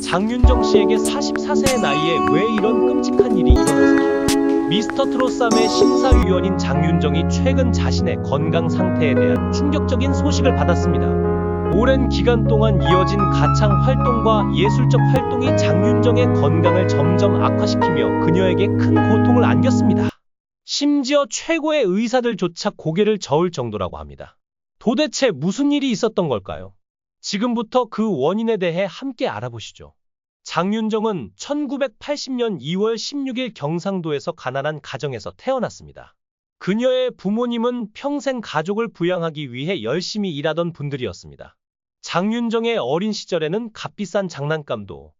장윤정 씨에게 44세의 나이에 왜 이런 끔찍한 일이 일어났을까? 미스터 트롯3의 심사위원인 장윤정이 최근 자신의 건강 상태에 대한 충격적인 소식을 받았습니다. 오랜 기간 동안 이어진 가창 활동과 예술적 활동이 장윤정의 건강을 점점 악화시키며 그녀에게 큰 고통을 안겼습니다. 심지어 최고의 의사들조차 고개를 저을 정도라고 합니다. 도대체 무슨 일이 있었던 걸까요? 지금부터 그 원인에 대해 함께 알아보시죠. 장윤정은 1980년 2월 16일 경상도에서 가난한 가정에서 태어났습니다. 그녀의 부모님은 평생 가족을 부양하기 위해 열심히 일하던 분들이었습니다. 장윤정의 어린 시절에는 값비싼 장난감도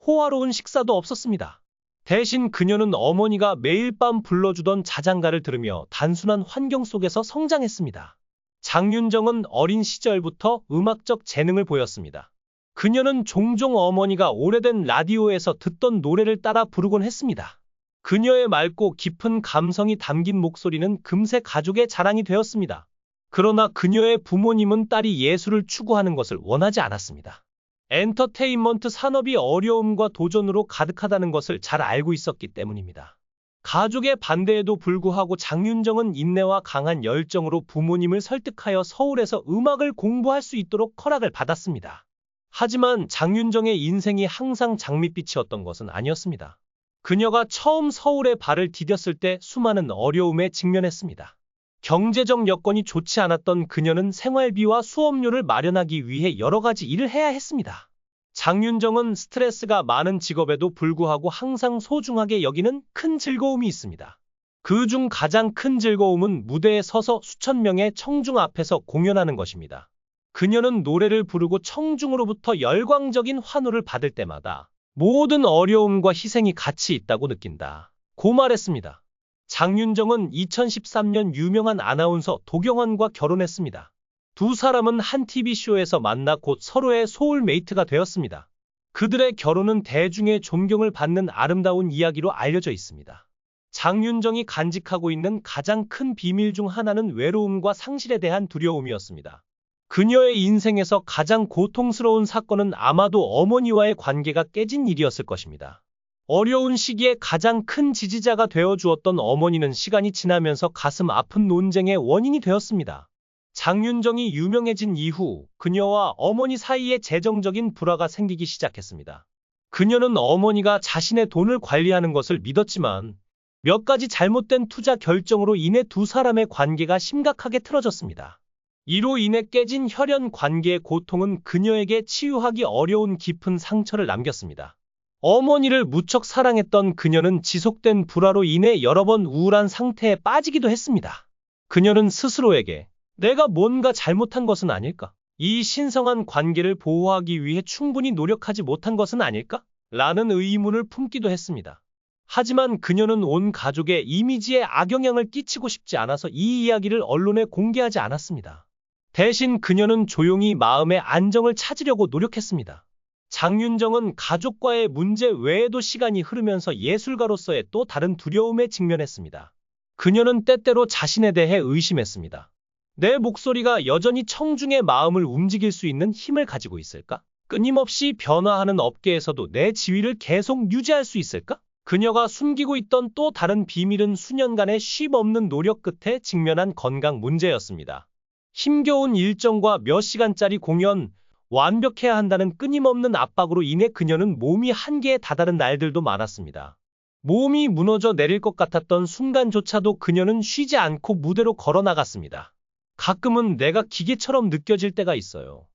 호화로운 식사도 없었습니다. 대신 그녀는 어머니가 매일 밤 불러주던 자장가를 들으며 단순한 환경 속에서 성장했습니다. 장윤정은 어린 시절부터 음악적 재능을 보였습니다. 그녀는 종종 어머니가 오래된 라디오에서 듣던 노래를 따라 부르곤 했습니다. 그녀의 맑고 깊은 감성이 담긴 목소리는 금세 가족의 자랑이 되었습니다. 그러나 그녀의 부모님은 딸이 예술을 추구하는 것을 원하지 않았습니다. 엔터테인먼트 산업이 어려움과 도전으로 가득하다는 것을 잘 알고 있었기 때문입니다. 가족의 반대에도 불구하고 장윤정은 인내와 강한 열정으로 부모님을 설득하여 서울에서 음악을 공부할 수 있도록 허락을 받았습니다. 하지만 장윤정의 인생이 항상 장밋빛이었던 것은 아니었습니다. 그녀가 처음 서울에 발을 디뎠을 때 수많은 어려움에 직면했습니다. 경제적 여건이 좋지 않았던 그녀는 생활비와 수업료를 마련하기 위해 여러 가지 일을 해야 했습니다. 장윤정은 스트레스가 많은 직업에도 불구하고 항상 소중하게 여기는 큰 즐거움이 있습니다. 그중 가장 큰 즐거움은 무대에 서서 수천 명의 청중 앞에서 공연하는 것입니다. 그녀는 노래를 부르고 청중으로부터 열광적인 환호를 받을 때마다 모든 어려움과 희생이 같이 있다고 느낀다 고 말했습니다. 장윤정은 2013년 유명한 아나운서 도경원과 결혼했습니다. 두 사람은 한 TV쇼에서 만나 곧 서로의 소울메이트가 되었습니다. 그들의 결혼은 대중의 존경을 받는 아름다운 이야기로 알려져 있습니다. 장윤정이 간직하고 있는 가장 큰 비밀 중 하나는 외로움과 상실에 대한 두려움이었습니다. 그녀의 인생에서 가장 고통스러운 사건은 아마도 어머니와의 관계가 깨진 일이었을 것입니다. 어려운 시기에 가장 큰 지지자가 되어주었던 어머니는 시간이 지나면서 가슴 아픈 논쟁의 원인이 되었습니다. 장윤정이 유명해진 이후 그녀와 어머니 사이에 재정적인 불화가 생기기 시작했습니다. 그녀는 어머니가 자신의 돈을 관리하는 것을 믿었지만 몇 가지 잘못된 투자 결정으로 인해 두 사람의 관계가 심각하게 틀어졌습니다. 이로 인해 깨진 혈연 관계의 고통은 그녀에게 치유하기 어려운 깊은 상처를 남겼습니다. 어머니를 무척 사랑했던 그녀는 지속된 불화로 인해 여러 번 우울한 상태에 빠지기도 했습니다. 그녀는 스스로에게 내가 뭔가 잘못한 것은 아닐까? 이 신성한 관계를 보호하기 위해 충분히 노력하지 못한 것은 아닐까? 라는 의문을 품기도 했습니다. 하지만 그녀는 온 가족의 이미지에 악영향을 끼치고 싶지 않아서 이 이야기를 언론에 공개하지 않았습니다. 대신 그녀는 조용히 마음의 안정을 찾으려고 노력했습니다. 장윤정은 가족과의 문제 외에도 시간이 흐르면서 예술가로서의 또 다른 두려움에 직면했습니다. 그녀는 때때로 자신에 대해 의심했습니다. 내 목소리가 여전히 청중의 마음을 움직일 수 있는 힘을 가지고 있을까? 끊임없이 변화하는 업계에서도 내 지위를 계속 유지할 수 있을까? 그녀가 숨기고 있던 또 다른 비밀은 수년간의 쉼없는 노력 끝에 직면한 건강 문제였습니다. 힘겨운 일정과 몇 시간짜리 공연, 완벽해야 한다는 끊임없는 압박으로 인해 그녀는 몸이 한계에 다다른 날들도 많았습니다. 몸이 무너져 내릴 것 같았던 순간조차도 그녀는 쉬지 않고 무대로 걸어나갔습니다. 가끔은 내가 기계처럼 느껴질 때가 있어요.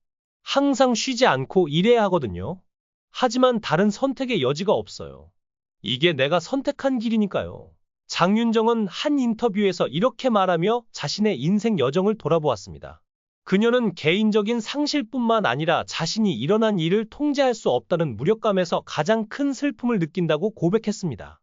항상 쉬지 않고 일해야 하거든요. 하지만 다른 선택의 여지가 없어요. 이게 내가 선택한 길이니까요. 장윤정은 한 인터뷰에서 이렇게 말하며 자신의 인생 여정을 돌아보았습니다. 그녀는 개인적인 상실뿐만 아니라 자신이 일어난 일을 통제할 수 없다는 무력감에서 가장 큰 슬픔을 느낀다고 고백했습니다.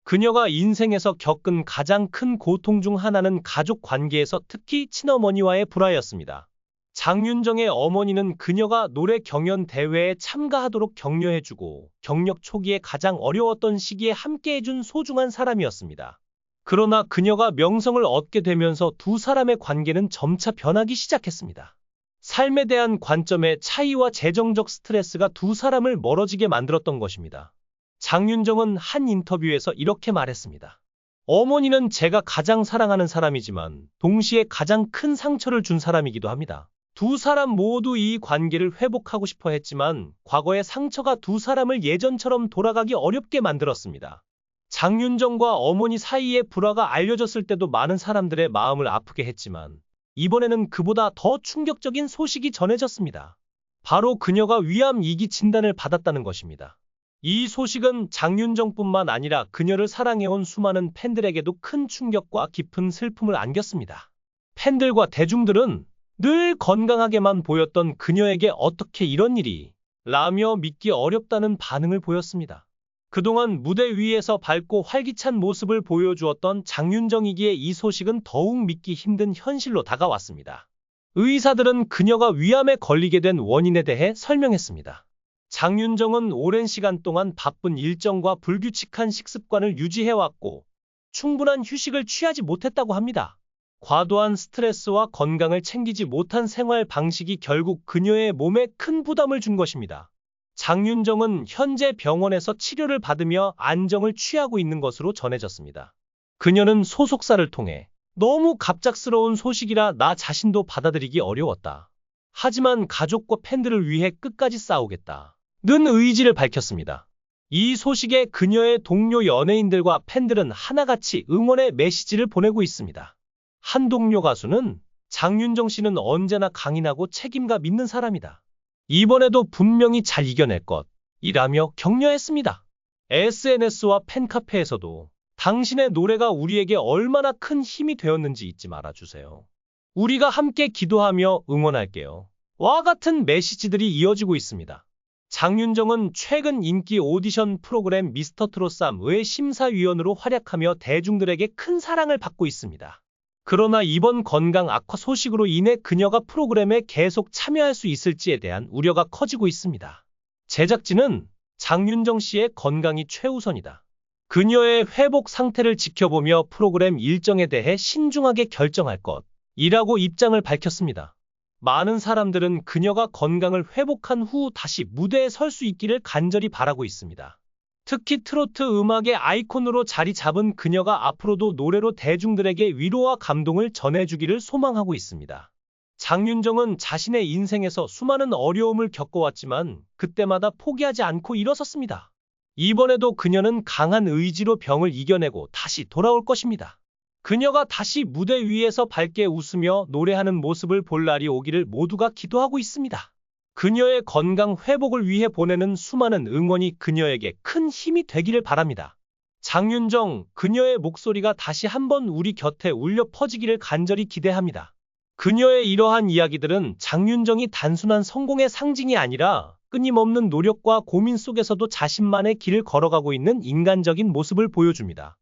그녀가 인생에서 겪은 가장 큰 고통 중 하나는 가족 관계에서 특히 친어머니와의 불화였습니다. 장윤정의 어머니는 그녀가 노래 경연 대회에 참가하도록 격려해주고 경력 초기에 가장 어려웠던 시기에 함께해준 소중한 사람이었습니다. 그러나 그녀가 명성을 얻게 되면서 두 사람의 관계는 점차 변하기 시작했습니다. 삶에 대한 관점의 차이와 재정적 스트레스가 두 사람을 멀어지게 만들었던 것입니다. 장윤정은 한 인터뷰에서 이렇게 말했습니다. 어머니는 제가 가장 사랑하는 사람이지만 동시에 가장 큰 상처를 준 사람이기도 합니다. 두 사람 모두 이 관계를 회복하고 싶어 했지만 과거의 상처가 두 사람을 예전처럼 돌아가기 어렵게 만들었습니다. 장윤정과 어머니 사이의 불화가 알려졌을 때도 많은 사람들의 마음을 아프게 했지만 이번에는 그보다 더 충격적인 소식이 전해졌습니다. 바로 그녀가 위암 2기 진단을 받았다는 것입니다. 이 소식은 장윤정뿐만 아니라 그녀를 사랑해온 수많은 팬들에게도 큰 충격과 깊은 슬픔을 안겼습니다. 팬들과 대중들은 늘 건강하게만 보였던 그녀에게 어떻게 이런 일이 라며 믿기 어렵다는 반응을 보였습니다. 그동안 무대 위에서 밝고 활기찬 모습을 보여주었던 장윤정이기에 이 소식은 더욱 믿기 힘든 현실로 다가왔습니다. 의사들은 그녀가 위암에 걸리게 된 원인에 대해 설명했습니다. 장윤정은 오랜 시간 동안 바쁜 일정과 불규칙한 식습관을 유지해왔고 충분한 휴식을 취하지 못했다고 합니다. 과도한 스트레스와 건강을 챙기지 못한 생활 방식이 결국 그녀의 몸에 큰 부담을 준 것입니다. 장윤정은 현재 병원에서 치료를 받으며 안정을 취하고 있는 것으로 전해졌습니다. 그녀는 소속사를 통해 너무 갑작스러운 소식이라 나 자신도 받아들이기 어려웠다. 하지만 가족과 팬들을 위해 끝까지 싸우겠다. 는 의지를 밝혔습니다. 이 소식에 그녀의 동료 연예인들과 팬들은 하나같이 응원의 메시지를 보내고 있습니다. 한 동료 가수는 장윤정 씨는 언제나 강인하고 책임감 있는 사람이다. 이번에도 분명히 잘 이겨낼 것이라며 격려했습니다. SNS와 팬카페에서도 당신의 노래가 우리에게 얼마나 큰 힘이 되었는지 잊지 말아주세요. 우리가 함께 기도하며 응원할게요. 와 같은 메시지들이 이어지고 있습니다. 장윤정은 최근 인기 오디션 프로그램 미스터트롯3의 심사위원으로 활약하며 대중들에게 큰 사랑을 받고 있습니다. 그러나 이번 건강 악화 소식으로 인해 그녀가 프로그램에 계속 참여할 수 있을지에 대한 우려가 커지고 있습니다. 제작진은 장윤정 씨의 건강이 최우선이다. 그녀의 회복 상태를 지켜보며 프로그램 일정에 대해 신중하게 결정할 것이라고 입장을 밝혔습니다. 많은 사람들은 그녀가 건강을 회복한 후 다시 무대에 설 수 있기를 간절히 바라고 있습니다. 특히 트로트 음악의 아이콘으로 자리 잡은 그녀가 앞으로도 노래로 대중들에게 위로와 감동을 전해주기를 소망하고 있습니다. 장윤정은 자신의 인생에서 수많은 어려움을 겪어왔지만 그때마다 포기하지 않고 일어섰습니다. 이번에도 그녀는 강한 의지로 병을 이겨내고 다시 돌아올 것입니다. 그녀가 다시 무대 위에서 밝게 웃으며 노래하는 모습을 볼 날이 오기를 모두가 기도하고 있습니다. 그녀의 건강 회복을 위해 보내는 수많은 응원이 그녀에게 큰 힘이 되기를 바랍니다. 장윤정, 그녀의 목소리가 다시 한번 우리 곁에 울려 퍼지기를 간절히 기대합니다. 그녀의 이러한 이야기들은 장윤정이 단순한 성공의 상징이 아니라 끊임없는 노력과 고민 속에서도 자신만의 길을 걸어가고 있는 인간적인 모습을 보여줍니다.